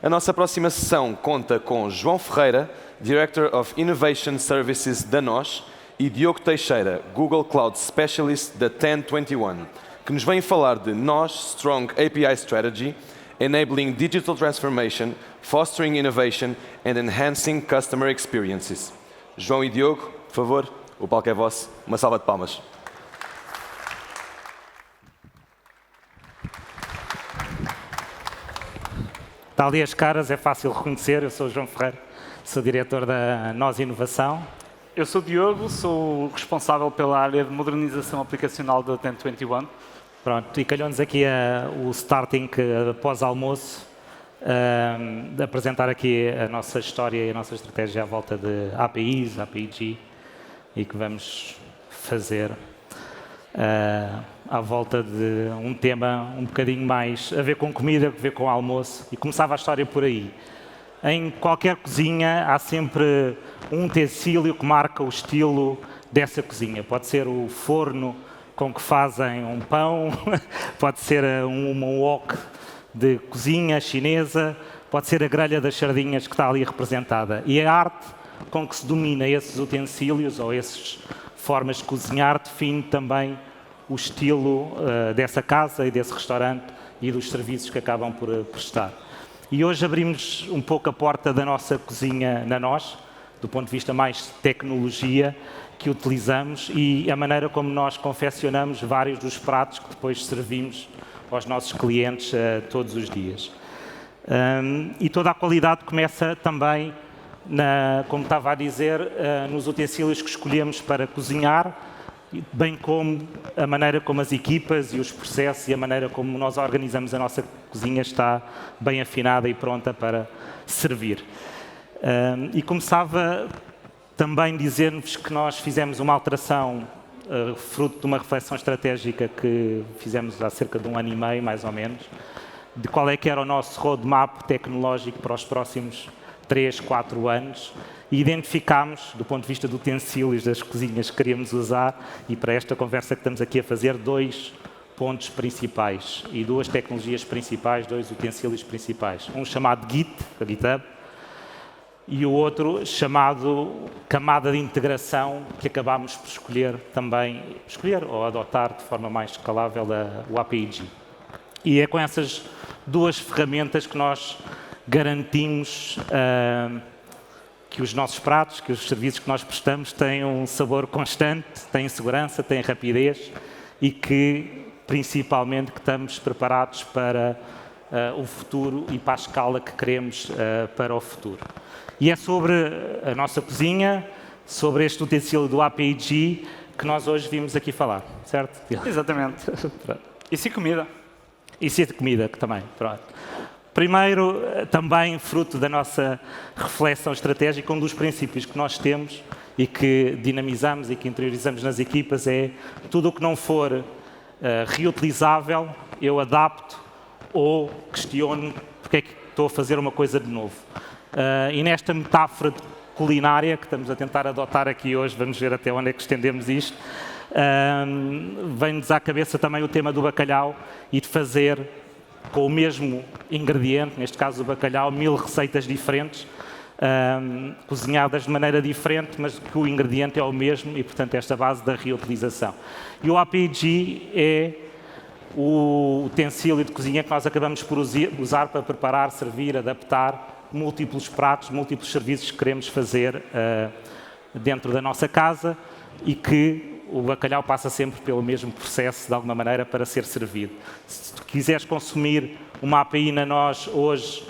A nossa próxima sessão conta com João Ferreira, Director of Innovation Services da NOS, e Diogo Teixeira, Google Cloud Specialist da 1021, que nos vêm falar de NOS Strong API Strategy, Enabling Digital Transformation, Fostering Innovation and Enhancing Customer Experiences. João e Diogo, por favor, o palco é vosso. Uma salva de palmas. Está ali as caras, é fácil reconhecer. Eu sou o João Ferreira, sou diretor da NOS Inovação. Eu sou o Diogo, sou responsável pela área de modernização aplicacional da 1021. Pronto, e calhou-nos aqui o starting após almoço, de apresentar aqui a nossa história e a nossa estratégia à volta de APIs, APIG, e que vamos fazer à volta de um tema um bocadinho mais a ver com comida, a ver com almoço, e começava a história por aí. Em qualquer cozinha há sempre um utensílio que marca o estilo dessa cozinha. Pode ser o forno com que fazem um pão, pode ser um wok de cozinha chinesa, pode ser a grelha das sardinhas que está ali representada. E a arte com que se domina esses utensílios ou essas formas de cozinhar define também o estilo dessa casa e desse restaurante e dos serviços que acabam por prestar. E hoje abrimos um pouco a porta da nossa cozinha na NOS, do ponto de vista mais de tecnologia que utilizamos e a maneira como nós confeccionamos vários dos pratos que depois servimos aos nossos clientes todos os dias. E toda a qualidade começa também, como estava a dizer, nos utensílios que escolhemos para cozinhar, bem como a maneira como as equipas e os processos e a maneira como nós organizamos a nossa cozinha está bem afinada e pronta para servir. E começava também dizendo-vos que nós fizemos uma alteração fruto de uma reflexão estratégica que fizemos há cerca de 1 ano e meio, mais ou menos, de qual é que era o nosso roadmap tecnológico para os próximos 3, 4 anos, e identificámos, do ponto de vista de utensílios das cozinhas que queríamos usar, e para esta conversa que estamos aqui a fazer, 2 pontos principais e 2 tecnologias principais, 2 utensílios principais. Um chamado Git, a GitHub, e o outro chamado camada de integração, que acabámos por escolher ou adotar de forma mais escalável o APIG. E é com essas 2 ferramentas que nós garantimos que os nossos pratos, que os serviços que nós prestamos têm um sabor constante, têm segurança, têm rapidez e que, principalmente, que estamos preparados para o futuro e para a escala que queremos para o futuro. E é sobre a nossa cozinha, sobre este utensílio do APIG que nós hoje vimos aqui falar, certo? Exatamente. E se comida? E se de comida, que também, pronto. Primeiro, também fruto da nossa reflexão estratégica, um dos princípios que nós temos e que dinamizamos e que interiorizamos nas equipas é tudo o que não for reutilizável, eu adapto ou questiono porque é que estou a fazer uma coisa de novo. E nesta metáfora culinária que estamos a tentar adotar aqui hoje, vamos ver até onde é que estendemos isto, vem-nos à cabeça também o tema do bacalhau e de fazer com o mesmo ingrediente, neste caso o bacalhau, 1000 receitas diferentes, cozinhadas de maneira diferente, mas que o ingrediente é o mesmo e, portanto, esta base da reutilização. E o APIG é o utensílio de cozinha que nós acabamos por usar para preparar, servir, adaptar múltiplos pratos, múltiplos serviços que queremos fazer dentro da nossa casa e que o bacalhau passa sempre pelo mesmo processo, de alguma maneira, para ser servido. Se tu quiseres consumir uma API na NOS hoje,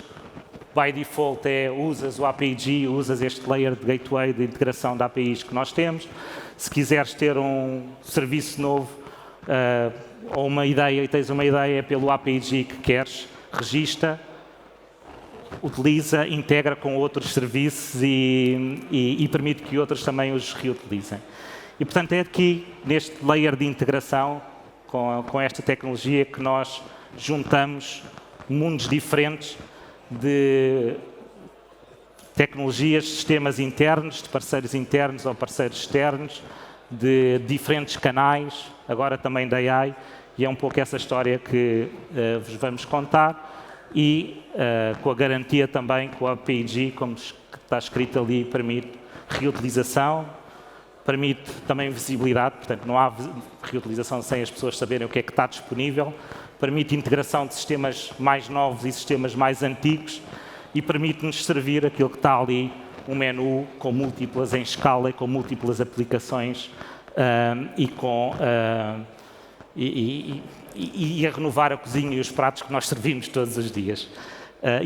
by default usas o APIG, usas este layer de gateway de integração de APIs que nós temos. Se quiseres ter um serviço novo ou uma ideia, e tens uma ideia pelo APIG que queres, registra, utiliza, integra com outros serviços e permite que outros também os reutilizem. E, portanto, é aqui, neste layer de integração, com esta tecnologia, que nós juntamos mundos diferentes de tecnologias, sistemas internos, de parceiros internos ou parceiros externos, de diferentes canais, agora também da AI, e é um pouco essa história que vos vamos contar. e com a garantia também com a API, como está escrito ali, permite reutilização, permite também visibilidade, portanto não há reutilização sem as pessoas saberem o que é que está disponível, permite integração de sistemas mais novos e sistemas mais antigos e permite-nos servir aquilo que está ali, um menu com múltiplas em escala e com múltiplas aplicações e a renovar a cozinha e os pratos que nós servimos todos os dias.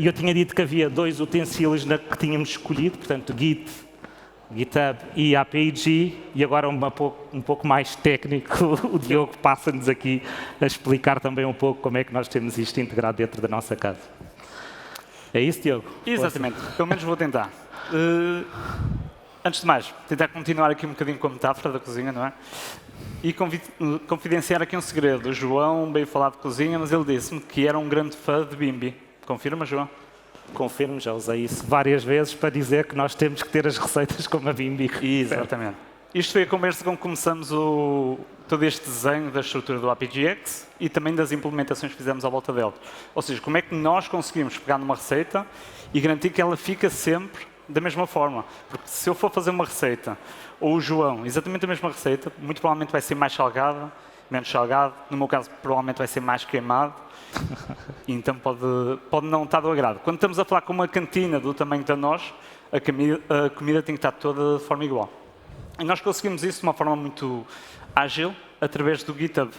Eu tinha dito que havia 2 utensílios que tínhamos escolhido, portanto, GitHub e API, e agora um pouco mais técnico, o Diogo passa-nos aqui a explicar também um pouco como é que nós temos isto integrado dentro da nossa casa. É isso, Diogo? Exatamente, pelo menos vou tentar. Antes de mais, tentar continuar aqui um bocadinho com a metáfora da cozinha, não é? E confidenciar aqui um segredo. O João veio falar de cozinha, mas ele disse-me que era um grande fã de Bimby. Confirma, João? Confirmo, já usei isso várias vezes para dizer que nós temos que ter as receitas como a Bimby. Exatamente. Isto foi a conversa com que começamos todo este desenho da estrutura do APGX e também das implementações que fizemos à volta dele. Ou seja, como é que nós conseguimos pegar numa receita e garantir que ela fica sempre da mesma forma. Porque se eu for fazer uma receita, ou o João, exatamente a mesma receita, muito provavelmente vai ser mais salgada, menos salgado, no meu caso provavelmente vai ser mais queimado, então pode não estar do agrado. Quando estamos a falar com uma cantina do tamanho da nós, a comida tem que estar toda de forma igual. E nós conseguimos isso de uma forma muito ágil, através do GitHub.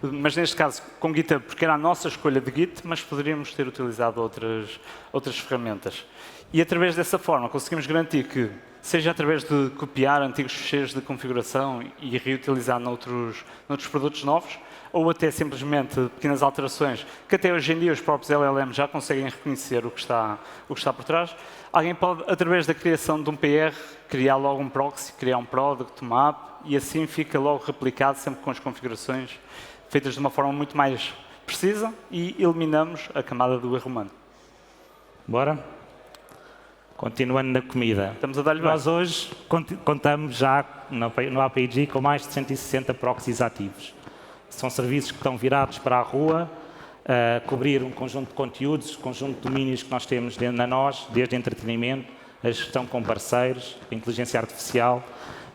Mas neste caso com GitHub, porque era a nossa escolha de Git, mas poderíamos ter utilizado outras ferramentas. E através dessa forma conseguimos garantir que, seja através de copiar antigos ficheiros de configuração e reutilizar noutros produtos novos, ou até simplesmente pequenas alterações, que até hoje em dia os próprios LLMs já conseguem reconhecer o que está por trás. Alguém pode, através da criação de um PR, criar logo um proxy, criar um product map, e assim fica logo replicado, sempre com as configurações feitas de uma forma muito mais precisa, e eliminamos a camada do erro humano. Bora? Continuando na comida. Estamos a dar-lhe bem. Nós hoje contamos já no API com mais de 160 proxies ativos. São serviços que estão virados para a rua, a cobrir um conjunto de conteúdos, conjunto de domínios que nós temos na nós, desde entretenimento, a gestão com parceiros, a inteligência artificial,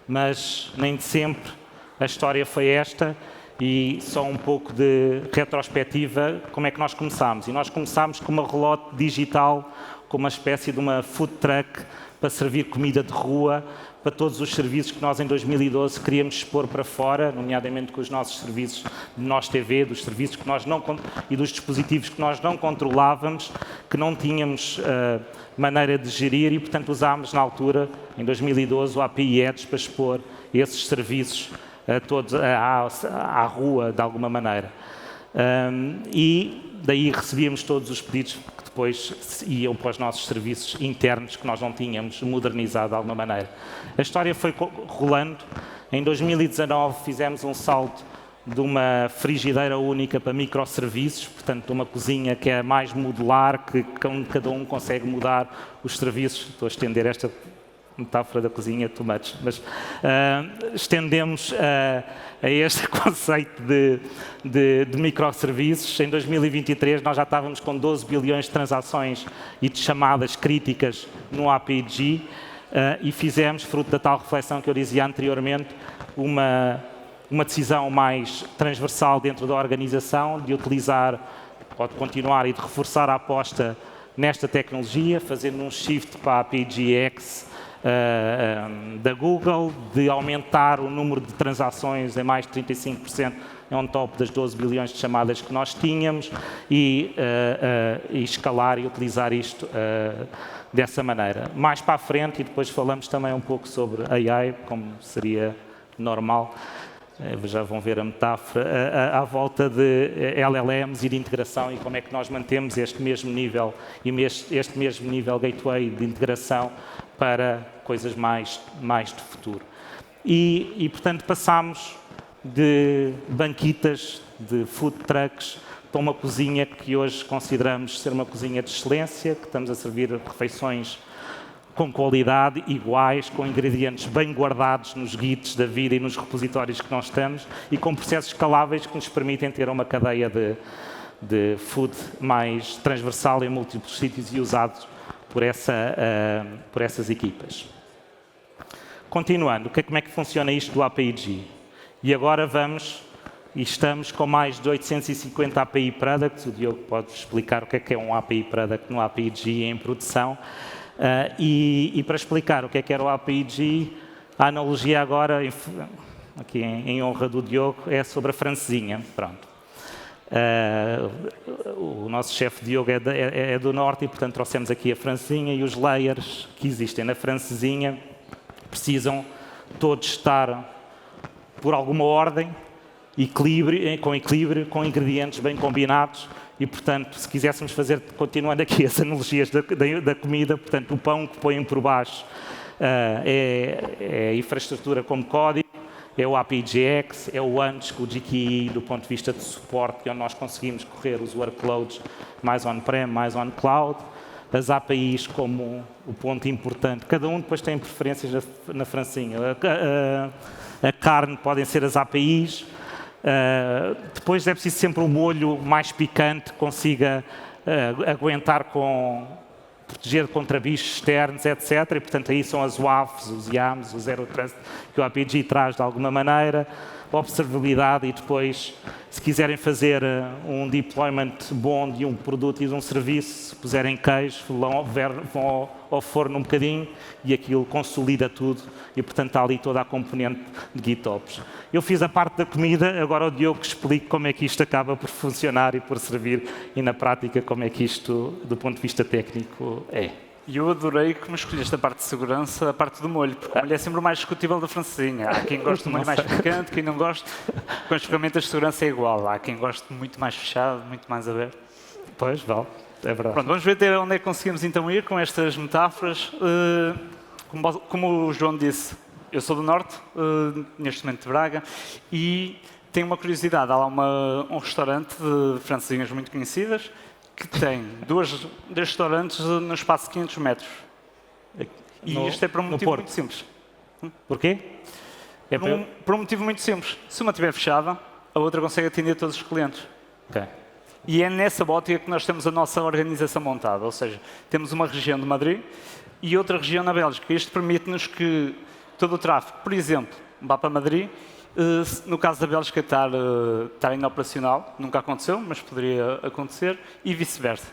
mas nem de sempre a história foi esta, e só um pouco de retrospectiva, como é que nós começámos. E nós começámos com uma relote digital, com uma espécie de uma food truck para servir comida de rua para todos os serviços que nós em 2012 queríamos expor para fora, nomeadamente com os nossos serviços de Nós TV, dos serviços que nós não e dos dispositivos que nós não controlávamos, que não tínhamos maneira de gerir, e portanto usámos na altura, em 2012, o API Ads para expor esses serviços todos à rua de alguma maneira. E daí recebíamos todos os pedidos que depois iam para os nossos serviços internos que nós não tínhamos modernizado de alguma maneira. A história foi rolando. Em 2019 fizemos um salto de uma frigideira única para microserviços, portanto uma cozinha que é mais modular, que cada um consegue mudar os serviços. Estou a estender esta metáfora da cozinha, tomates, mas estendemos a este conceito de microserviços. Em 2023 nós já estávamos com 12 bilhões de transações e de chamadas críticas no API e fizemos, fruto da tal reflexão que eu dizia anteriormente, uma decisão mais transversal dentro da organização de utilizar, ou de continuar e de reforçar a aposta nesta tecnologia, fazendo um shift para a APIX da Google, de aumentar o número de transações em mais de 35% on top das 12 bilhões de chamadas que nós tínhamos e escalar e utilizar isto dessa maneira. Mais para a frente, e depois falamos também um pouco sobre AI, como seria normal, já vão ver a metáfora, à volta de LLMs e de integração e como é que nós mantemos este mesmo nível e este mesmo nível gateway de integração para coisas mais de futuro. E portanto, passámos de banquitas, de food trucks, para uma cozinha que hoje consideramos ser uma cozinha de excelência, que estamos a servir refeições com qualidade, iguais, com ingredientes bem guardados nos guides da vida e nos repositórios que nós estamos, e com processos escaláveis que nos permitem ter uma cadeia de food mais transversal em múltiplos sítios e usado por essas equipas. Continuando, como é que funciona isto do API-G? E agora estamos com mais de 850 API Products. O Diogo pode explicar o que é um API Product no API-G em produção. E para explicar o que era o API-G, a analogia agora, aqui em honra do Diogo, é sobre a francesinha. Pronto. O nosso chefe Diogo é do norte e, portanto, trouxemos aqui a francesinha e os layers que existem na francesinha precisam todos estar por alguma ordem, com equilíbrio, com ingredientes bem combinados e, portanto, se quiséssemos fazer, continuando aqui as analogias da comida, portanto, o pão que põem por baixo é a infraestrutura como código, é o APIGX, é o antes com o GKE do ponto de vista de suporte, onde nós conseguimos correr os workloads mais on-prem, mais on-cloud, as APIs como o ponto importante. Cada um depois tem preferências na francinha. A carne podem ser as APIs. Depois é preciso sempre um molho mais picante que consiga aguentar proteger contra bichos externos, etc. E, portanto, aí são as WAFs, os YAMs, o Zero Trust, que o API traz de alguma maneira, observabilidade e depois, se quiserem fazer um deployment bom de um produto e de um serviço, se puserem queijo, vão ao forno um bocadinho e aquilo consolida tudo e, portanto, está ali toda a componente de GitOps. Eu fiz a parte da comida, agora o Diogo explica como é que isto acaba por funcionar e por servir e, na prática, como é que isto, do ponto de vista técnico, é. E eu adorei como escolheste a parte de segurança, a parte do molho, porque o molho é sempre o mais discutível da francesinha. Há quem goste do molho mais picante, quem não gosta. Com as ferramentas de segurança é igual. Há quem goste muito mais fechado, muito mais aberto. Pois, vale, é verdade. Pronto, vamos ver até onde é que conseguimos então ir com estas metáforas. Como o João disse, eu sou do Norte, neste momento de Braga, e tenho uma curiosidade. Há lá um restaurante de francesinhas muito conhecidas, que tem dois restaurantes no espaço de 500 metros. E isto é por um motivo muito simples. Porquê? Por um motivo muito simples. Se uma estiver fechada, a outra consegue atender todos os clientes. Okay. E é nessa ótica que nós temos a nossa organização montada. Ou seja, temos uma região de Madrid e outra região na Bélgica. Isto permite-nos que todo o tráfego, por exemplo, vá para Madrid. No caso da Bélgica estar inoperacional, nunca aconteceu, mas poderia acontecer, e vice-versa.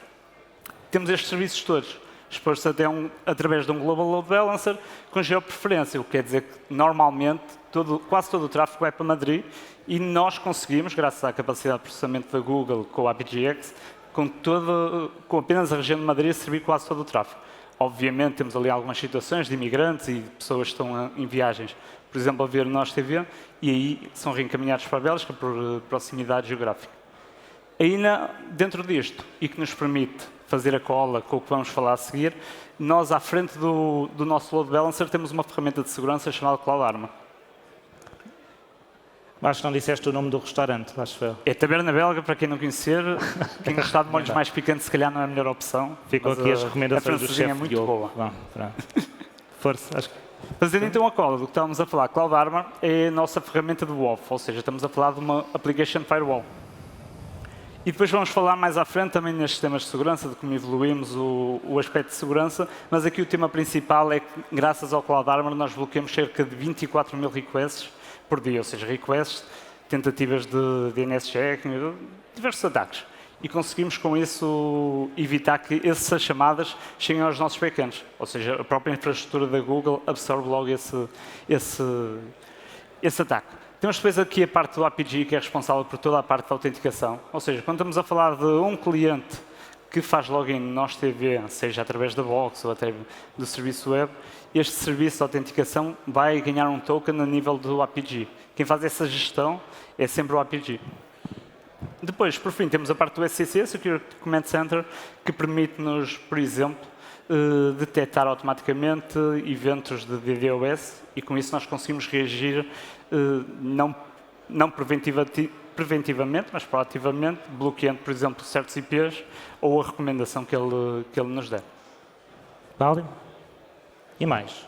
Temos estes serviços todos, expostos até através de um Global Load Balancer com geopreferência, o que quer dizer que normalmente quase todo o tráfego vai para Madrid e nós conseguimos, graças à capacidade de processamento da Google com o APIGX, com apenas a região de Madrid, servir quase todo o tráfego. Obviamente temos ali algumas situações de imigrantes e de pessoas que estão em viagens, por exemplo, a ver Nós TV, e aí são reencaminhados para a Bélgica por proximidade geográfica. Ainda dentro disto, e que nos permite fazer a cola com o que vamos falar a seguir, nós à frente do nosso Load Balancer temos uma ferramenta de segurança chamada Cloud Armor. Acho que não disseste o nome do restaurante, acho eu. É Taberna Belga, para quem não conhecer. Quem gostar de molhos mais picantes, se calhar não é a melhor opção. Ficam aqui as recomendações do chefe é muito boa. Força, acho que... Fazendo então a cola do que estávamos a falar, Cloud Armor é a nossa ferramenta de WOF, ou seja, estamos a falar de uma Application Firewall. E depois vamos falar mais à frente também nestes temas de segurança, de como evoluímos o aspecto de segurança, mas aqui o tema principal é que, graças ao Cloud Armor, nós bloqueamos cerca de 24 mil requests por dia, ou seja, requests, tentativas de DNS checking, diversos ataques. E conseguimos com isso evitar que essas chamadas cheguem aos nossos backends. Ou seja, a própria infraestrutura da Google absorve logo esse ataque. Temos depois aqui a parte do API, que é responsável por toda a parte da autenticação. Ou seja, quando estamos a falar de um cliente que faz login no Nós TV, seja através da Box ou através do serviço web, este serviço de autenticação vai ganhar um token a nível do API. Quem faz essa gestão é sempre o API. Depois, por fim, temos a parte do SCC, Security Command Center, que permite-nos, por exemplo, detectar automaticamente eventos de DDoS e com isso nós conseguimos reagir não preventivamente, mas proativamente, bloqueando, por exemplo, certos IPs ou a recomendação que ele nos der. Vale? E mais?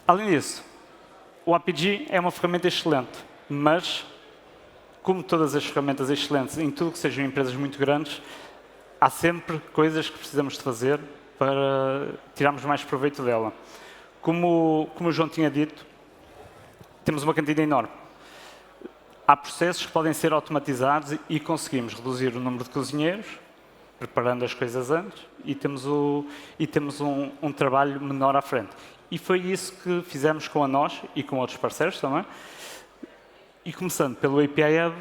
Além disso, o API é uma ferramenta excelente, mas como todas as ferramentas excelentes, em tudo que sejam empresas muito grandes, há sempre coisas que precisamos de fazer para tirarmos mais proveito dela. Como o João tinha dito, temos uma cantina enorme. Há processos que podem ser automatizados e conseguimos reduzir o número de cozinheiros, preparando as coisas antes, e temos um trabalho menor à frente. E foi isso que fizemos com a nós e com outros parceiros também. E começando pelo API Hub,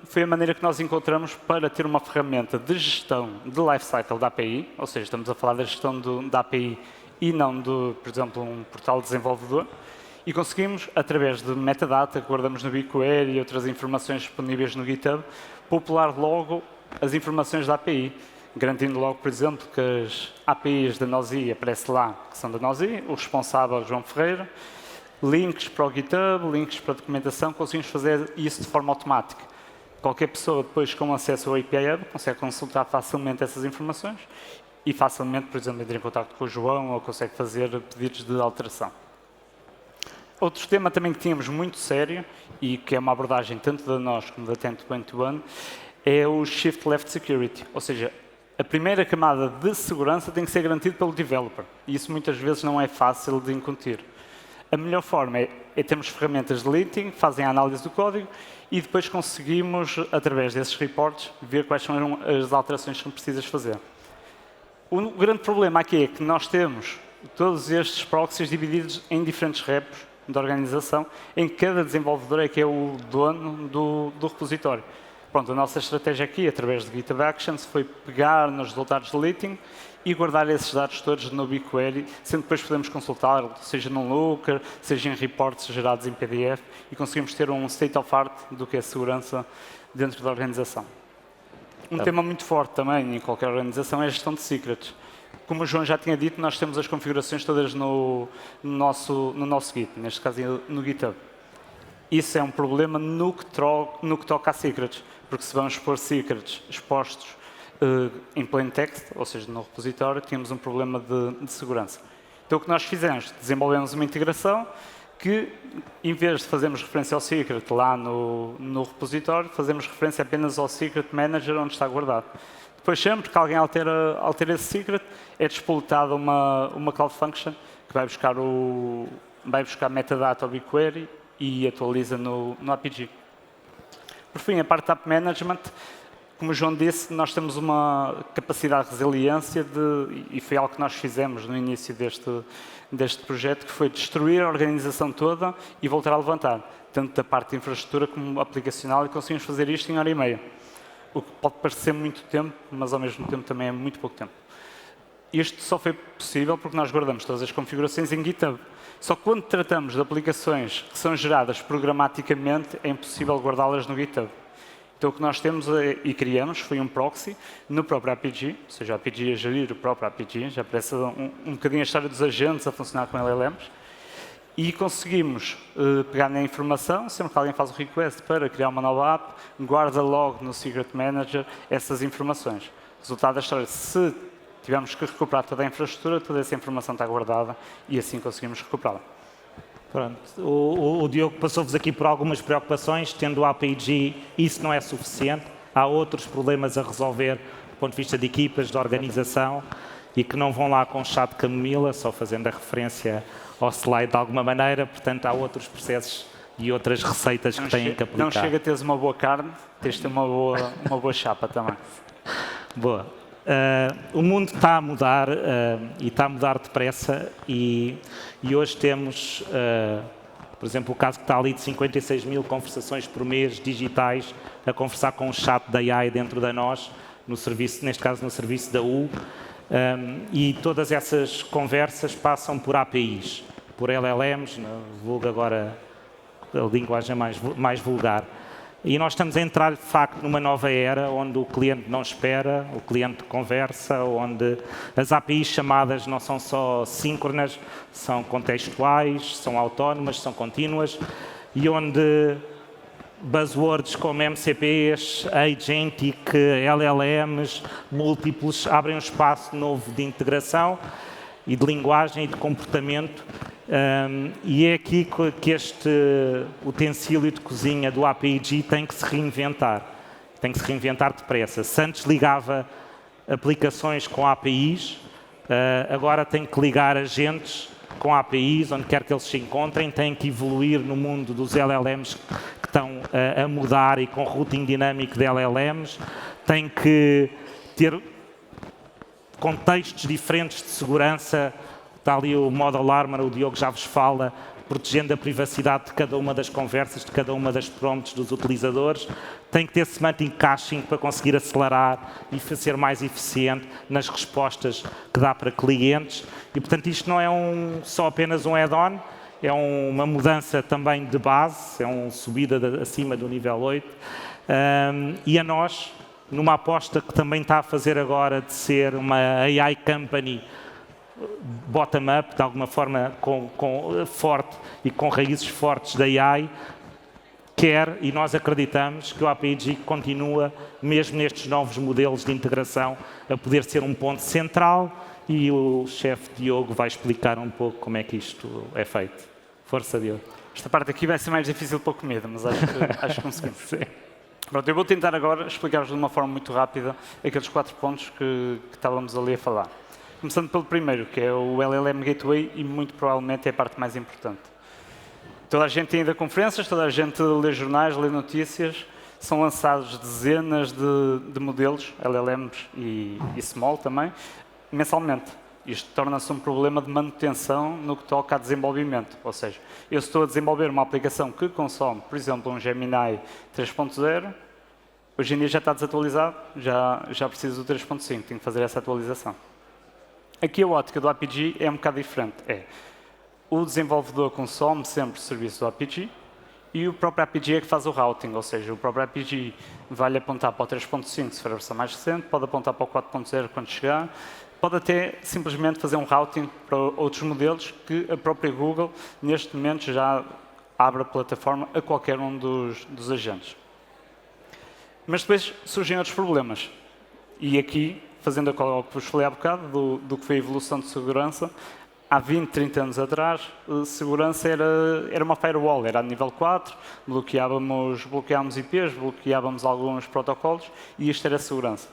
foi a maneira que nós encontramos para ter uma ferramenta de gestão de lifecycle da API, ou seja, estamos a falar da gestão da API e não de, por exemplo, um portal desenvolvedor, e conseguimos, através de metadata que guardamos no BigQuery e outras informações disponíveis no GitHub, popular logo as informações da API, garantindo logo, por exemplo, que as APIs da Nozzi aparecem lá, que são da Nozzi, o responsável João Ferreira, links para o GitHub, links para a documentação, conseguimos fazer isso de forma automática. Qualquer pessoa, depois, com acesso ao API Hub, consegue consultar facilmente essas informações e facilmente, por exemplo, entrar em contato com o João ou consegue fazer pedidos de alteração. Outro tema também que tínhamos muito sério e que é uma abordagem tanto da nós como da 1021 é o Shift Left Security, ou seja, a primeira camada de segurança tem que ser garantida pelo developer e isso muitas vezes não é fácil de incutir. A melhor forma é termos ferramentas de linting que fazem a análise do código e depois conseguimos, através desses reports, ver quais são as alterações que são precisas fazer. O grande problema aqui é que nós temos todos estes proxies divididos em diferentes repos da organização, em que cada desenvolvedor é que é o dono do repositório. Pronto, a nossa estratégia aqui, através de GitHub Actions, foi pegar nos resultados de linting e guardar esses dados todos no BigQuery, sendo que depois podemos consultar, seja num Looker, seja em reports gerados em PDF, e conseguimos ter um state of art do que é segurança dentro da organização. Um tema muito forte também em qualquer organização é a gestão de secrets. Como o João já tinha dito, nós temos as configurações todas no nosso Git, neste caso no GitHub. Isso é um problema no que toca a secrets, porque se vamos pôr secrets expostos em plain text, ou seja, no repositório, temos um problema de segurança. Então o que nós fizemos? Desenvolvemos uma integração que, em vez de fazermos referência ao secret lá no repositório, fazemos referência apenas ao secret manager onde está guardado. Depois, sempre que alguém altera esse secret, é despoletada uma Cloud Function que vai buscar metadata ao BigQuery e atualiza no APG. Por fim, a parte de App Management, como o João disse, nós temos uma capacidade de resiliência e foi algo que nós fizemos no início deste projeto, que foi destruir a organização toda e voltar a levantar, tanto da parte de infraestrutura como aplicacional, e conseguimos fazer isto em 1h30. O que pode parecer muito tempo, mas ao mesmo tempo também é muito pouco tempo. Isto só foi possível porque nós guardamos todas as configurações em GitHub. Só que quando tratamos de aplicações que são geradas programaticamente, é impossível guardá-las no GitHub. Então o que nós temos e criamos foi um proxy no próprio APG, ou seja, o APG a gerir o próprio APG, já parece um bocadinho a história dos agentes a funcionar com LLMs, e conseguimos pegar na informação, sempre que alguém faz o request para criar uma nova app, guarda logo no Secret Manager essas informações. Resultado da história, se tivermos que recuperar toda a infraestrutura, toda essa informação está guardada e assim conseguimos recuperá-la. Pronto. O Diogo passou-vos aqui por algumas preocupações, tendo o APG, isso não é suficiente. Há outros problemas a resolver do ponto de vista de equipas, de organização, e que não vão lá com chá de camomila, só fazendo a referência ao slide de alguma maneira. Portanto, há outros processos e outras receitas que têm que aplicar. Não chega a teres uma boa carne, tens de ter uma boa chapa também. Boa. O mundo está a mudar e está a mudar depressa e hoje temos, por exemplo, o caso que está ali de 56 mil conversações por mês digitais a conversar com o chat da AI dentro da nós, no serviço, neste caso no serviço da U, e todas essas conversas passam por APIs, por LLMs, vulgo agora a linguagem mais vulgar. E nós estamos a entrar, de facto, numa nova era onde o cliente não espera, o cliente conversa, onde as APIs chamadas não são só síncronas, são contextuais, são autónomas, são contínuas, e onde buzzwords como MCPs, Agentic, LLMs, múltiplos, abrem um espaço novo de integração e de linguagem e de comportamento E é aqui que este utensílio de cozinha do APIG tem que se reinventar. Tem que se reinventar depressa. Se antes ligava aplicações com APIs, agora tem que ligar agentes com APIs, onde quer que eles se encontrem, tem que evoluir no mundo dos LLMs que estão a mudar e com routing dinâmico de LLMs, tem que ter contextos diferentes de segurança. Está ali o Model Armor, o Diogo já vos fala, protegendo a privacidade de cada uma das conversas, de cada uma das prompts dos utilizadores. Tem que ter semantic caching para conseguir acelerar e ser mais eficiente nas respostas que dá para clientes. E, portanto, isto não é só apenas um add-on, é uma mudança também de base, é uma subida acima do nível 8. E a nós, numa aposta que também está a fazer agora de ser uma AI company bottom-up, de alguma forma forte e com raízes fortes da AI, e nós acreditamos que o APIG continua, mesmo nestes novos modelos de integração, a poder ser um ponto central, e o chefe Diogo vai explicar um pouco como é que isto é feito. Força, Diogo. Esta parte aqui vai ser mais difícil para a comida, mas acho que conseguimos. Pronto, eu vou tentar agora explicar-vos de uma forma muito rápida aqueles 4 pontos que estávamos ali a falar. Começando pelo primeiro, que é o LLM Gateway, e muito provavelmente é a parte mais importante. Toda a gente tem ido a conferências, toda a gente lê jornais, lê notícias, são lançados dezenas de modelos, LLMs e Small também, mensalmente. Isto torna-se um problema de manutenção no que toca a desenvolvimento. Ou seja, eu estou a desenvolver uma aplicação que consome, por exemplo, um Gemini 3.0, hoje em dia já está desatualizado, já preciso do 3.5, tenho que fazer essa atualização. Aqui a ótica do APG é um bocado diferente. O desenvolvedor consome sempre o serviço do APG e o próprio APG é que faz o routing, ou seja, o próprio APG vai apontar para o 3.5 se for a versão mais recente, pode apontar para o 4.0 quando chegar, pode até simplesmente fazer um routing para outros modelos que a própria Google, neste momento, já abre a plataforma a qualquer um dos agentes. Mas depois surgem outros problemas. E aqui, fazendo o que vos falei há bocado, do que foi a evolução de segurança, há 20, 30 anos atrás, segurança era uma firewall, era a nível 4, bloqueávamos IPs, bloqueávamos alguns protocolos e isto era segurança.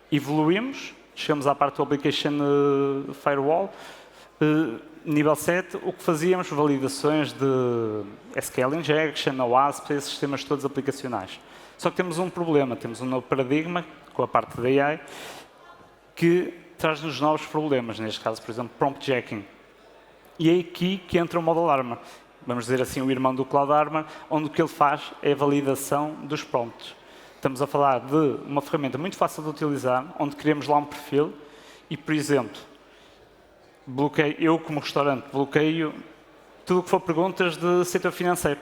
Evoluímos, chegamos à parte do Application Firewall, nível 7, o que fazíamos? Validações de SQL Injection, OWASP, esses sistemas todos aplicacionais. Só que temos um problema, temos um novo paradigma, com a parte da AI, que traz-nos novos problemas, neste caso, por exemplo, prompt jacking. E é aqui que entra o Model Armor. Vamos dizer assim, o irmão do Cloud Armor, onde o que ele faz é a validação dos prompts. Estamos a falar de uma ferramenta muito fácil de utilizar, onde criamos lá um perfil e, por exemplo, eu como restaurante bloqueio tudo o que for perguntas de setor financeiro.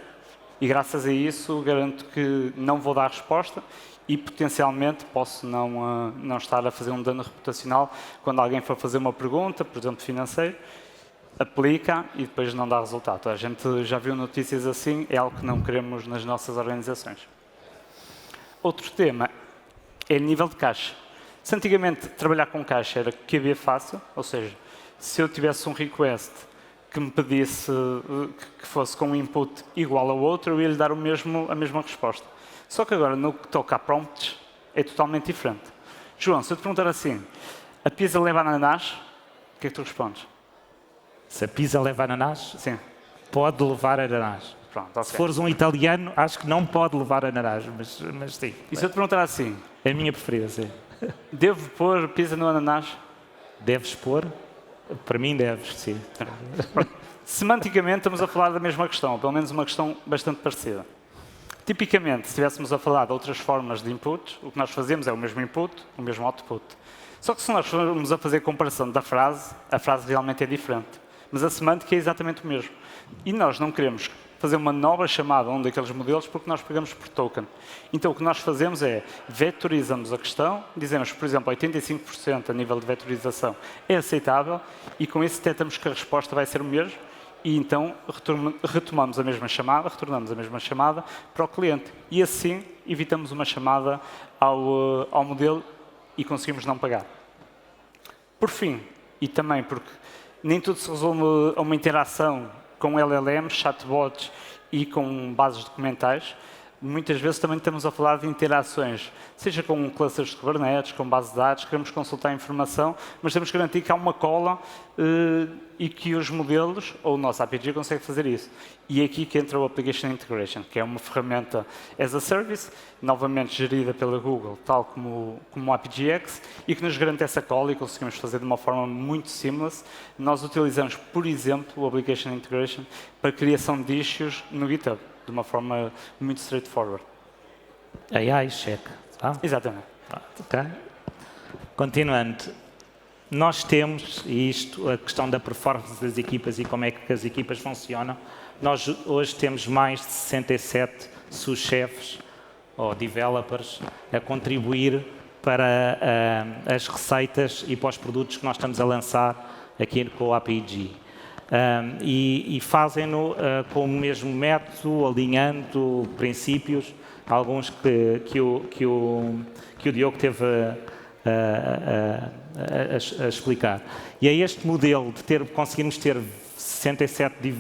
E graças a isso garanto que não vou dar resposta e potencialmente posso não estar a fazer um dano reputacional quando alguém for fazer uma pergunta, por exemplo, financeiro, aplica e depois não dá resultado. A gente já viu notícias assim, é algo que não queremos nas nossas organizações. Outro tema é nível de caixa. Se antigamente trabalhar com caixa era que havia fácil, ou seja, se eu tivesse um request que me pedisse que fosse com um input igual ao outro, eu ia lhe dar a mesma resposta. Só que agora, no que toca a prompts, é totalmente diferente. João, se eu te perguntar assim, a pizza leva ananás, o que é que tu respondes? Se a pizza leva ananás, sim, pode levar ananás. Pronto, okay. Se fores um italiano, acho que não pode levar ananás, mas sim. E se eu te perguntar assim? É a minha preferida, sim. Devo pôr pizza no ananás? Deves pôr? Para mim deves, sim. Semanticamente estamos a falar da mesma questão, ou pelo menos uma questão bastante parecida. Tipicamente, se estivéssemos a falar de outras formas de input, o que nós fazemos é o mesmo input, o mesmo output. Só que se nós formos a fazer comparação da frase, a frase realmente é diferente. Mas a semântica é exatamente o mesmo. E nós não queremos fazer uma nova chamada a um daqueles modelos porque nós pegamos por token. Então o que nós fazemos é vetorizamos a questão, dizemos, por exemplo, 85% a nível de vetorização é aceitável e com isso detectamos que a resposta vai ser o mesmo e então retomamos a mesma chamada, retornamos a mesma chamada para o cliente. E assim evitamos uma chamada ao modelo e conseguimos não pagar. Por fim, e também porque Nem tudo se resume a uma interação com LLMs, chatbots e com bases documentais. Muitas vezes também estamos a falar de interações, seja com clusters de Kubernetes, com bases de dados, queremos consultar informação, mas temos que garantir que há uma cola e que os modelos, ou o nosso APG, consegue fazer isso. E é aqui que entra o Application Integration, que é uma ferramenta as a service, novamente gerida pela Google, tal como o APGX, e que nos garante essa cola e conseguimos fazer de uma forma muito seamless. Nós utilizamos, por exemplo, o Application Integration para a criação de issues no GitHub, de uma forma muito straightforward. AI check. Exatamente. Ok. Continuando. Nós temos, e isto, a questão da performance das equipas e como é que as equipas funcionam, nós hoje temos mais de 67 sous-chefes ou developers a contribuir para as receitas e para os produtos que nós estamos a lançar aqui com o APG. E fazem-no com o mesmo método, alinhando princípios, alguns que o Diogo teve a explicar. E é este modelo de conseguirmos ter 67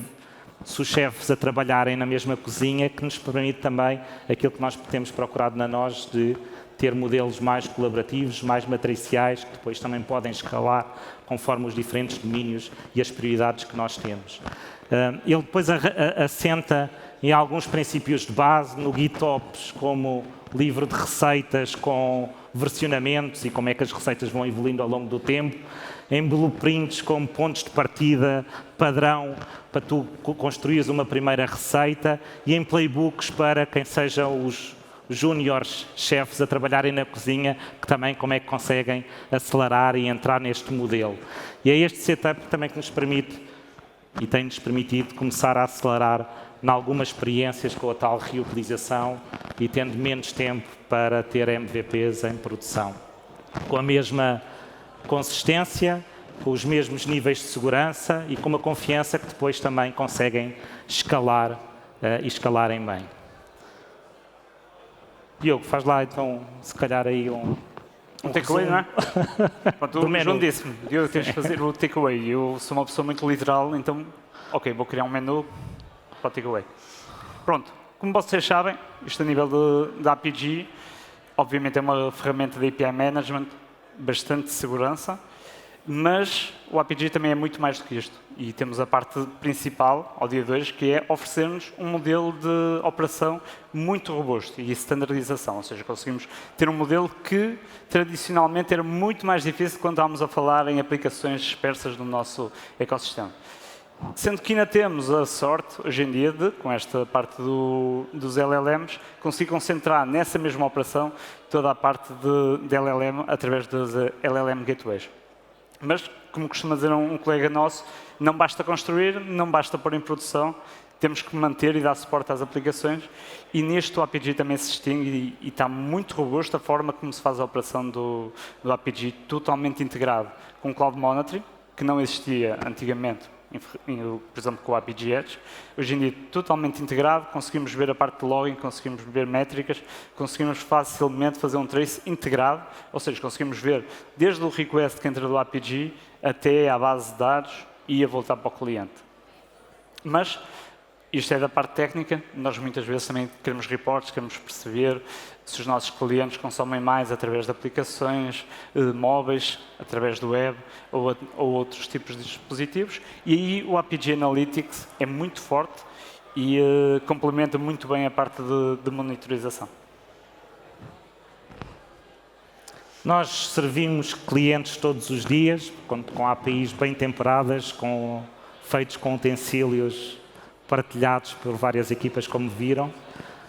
sous-chefes a trabalharem na mesma cozinha que nos permite também aquilo que nós temos procurado na nós de ter modelos mais colaborativos, mais matriciais, que depois também podem escalar conforme os diferentes domínios e as prioridades que nós temos. Ele depois assenta em alguns princípios de base, no GitOps, como livro de receitas com versionamentos e como é que as receitas vão evoluindo ao longo do tempo, em blueprints como pontos de partida padrão para tu construires uma primeira receita e em playbooks para quem sejam os júniores chefes a trabalharem na cozinha, que também como é que conseguem acelerar e entrar neste modelo. E é este setup também que nos permite e tem-nos permitido começar a acelerar em algumas experiências com a tal reutilização e tendo menos tempo para ter MVPs em produção. Com a mesma consistência, com os mesmos níveis de segurança e com uma confiança que depois também conseguem escalar e escalarem bem. Diogo, faz lá então, se calhar aí um takeaway, não é? Pronto, o João disse-me, Diogo, tens de fazer o takeaway. Eu sou uma pessoa muito literal, então, ok, vou criar um menu para o takeaway. Pronto, como vocês sabem, isto a nível da APG, obviamente é uma ferramenta de API Management, bastante segurança, mas o APG também é muito mais do que isto. E temos a parte principal, ao dia 2, que é oferecer-nos um modelo de operação muito robusto e standardização. Ou seja, conseguimos ter um modelo que, tradicionalmente, era muito mais difícil quando estávamos a falar em aplicações dispersas no nosso ecossistema. Sendo que ainda temos a sorte, hoje em dia, com esta parte dos LLMs, conseguir concentrar nessa mesma operação toda a parte de LLM através das LLM Gateways. Mas, como costuma dizer um colega nosso, não basta construir, não basta pôr em produção, temos que manter e dar suporte às aplicações. E neste o APG também se distingue e está muito robusto a forma como se faz a operação do APG totalmente integrado com o Cloud Monitoring, que não existia antigamente, por exemplo, com o APG Edge. Hoje em dia, totalmente integrado, conseguimos ver a parte de logging, conseguimos ver métricas, conseguimos facilmente fazer um trace integrado, ou seja, conseguimos ver desde o request que entra do APG até à base de dados e a voltar para o cliente. Mas isto é da parte técnica, nós muitas vezes também queremos reportes, queremos perceber se os nossos clientes consomem mais através de aplicações móveis, através do web ou outros tipos de dispositivos. E aí o APG Analytics é muito forte e complementa muito bem a parte de monitorização. Nós servimos clientes todos os dias, com APIs bem temperadas, feitos com utensílios partilhados por várias equipas, como viram.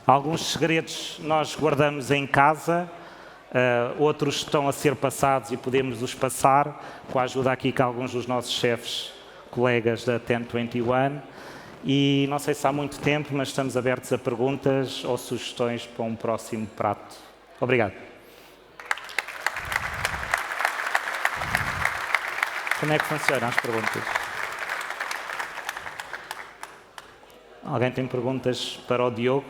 Alguns segredos nós guardamos em casa, outros estão a ser passados e podemos os passar, com a ajuda aqui que alguns dos nossos chefes, colegas da 1021. E não sei se há muito tempo, mas estamos abertos a perguntas ou sugestões para um próximo prato. Obrigado. Como é que funcionam as perguntas? Alguém tem perguntas para o Diogo?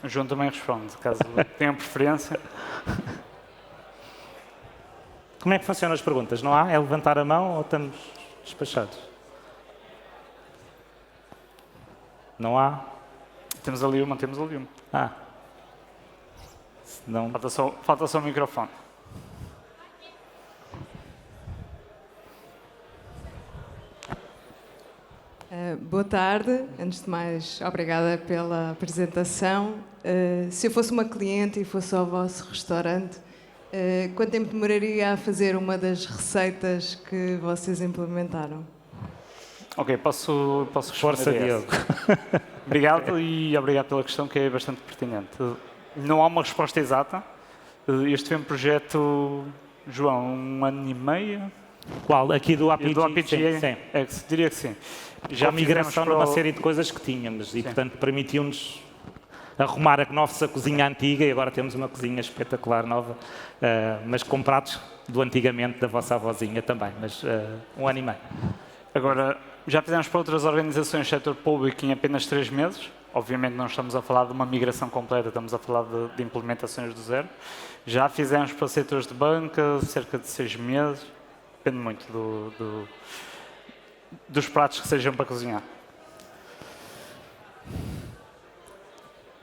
O João também responde, caso tenha preferência. Como é que funcionam as perguntas? Não há? É levantar a mão ou estamos despachados? Não há? Temos ali uma, temos ali uma. Ah. Não. Falta só o microfone. Boa tarde. Antes de mais, obrigada pela apresentação. Se eu fosse uma cliente e fosse ao vosso restaurante, quanto tempo demoraria a fazer uma das receitas que vocês implementaram? Ok, posso responder Força, a essa. Diogo. Obrigado e obrigado pela questão, que é bastante pertinente. Não há uma resposta exata. Este foi um projeto, João, 1 ano e meio. Qual? Aqui do APG? Do APG, Sim. diria que sim. Já migração de fizemos uma para o- série de coisas que tínhamos e, portanto, permitiu-nos arrumar a nossa cozinha antiga e agora temos uma cozinha espetacular, nova, mas com pratos do antigamente da vossa avózinha também, mas 1 ano e meio. Agora, já fizemos para outras organizações do setor público em apenas 3 meses. Obviamente não estamos a falar de uma migração completa, estamos a falar de implementações do zero. Já fizemos para setores de banca, cerca de 6 meses. Depende muito dos pratos que sejam para cozinhar.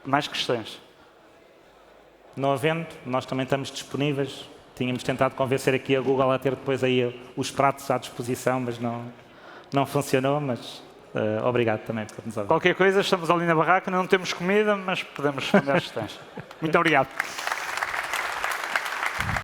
Mais questões? Não havendo, nós também estamos disponíveis. Tínhamos tentado convencer aqui a Google a ter depois aí os pratos à disposição, mas não funcionou, mas obrigado também por nos ouvir. Qualquer coisa, estamos ali na barraca, não temos comida, mas podemos responder às questões. Muito obrigado.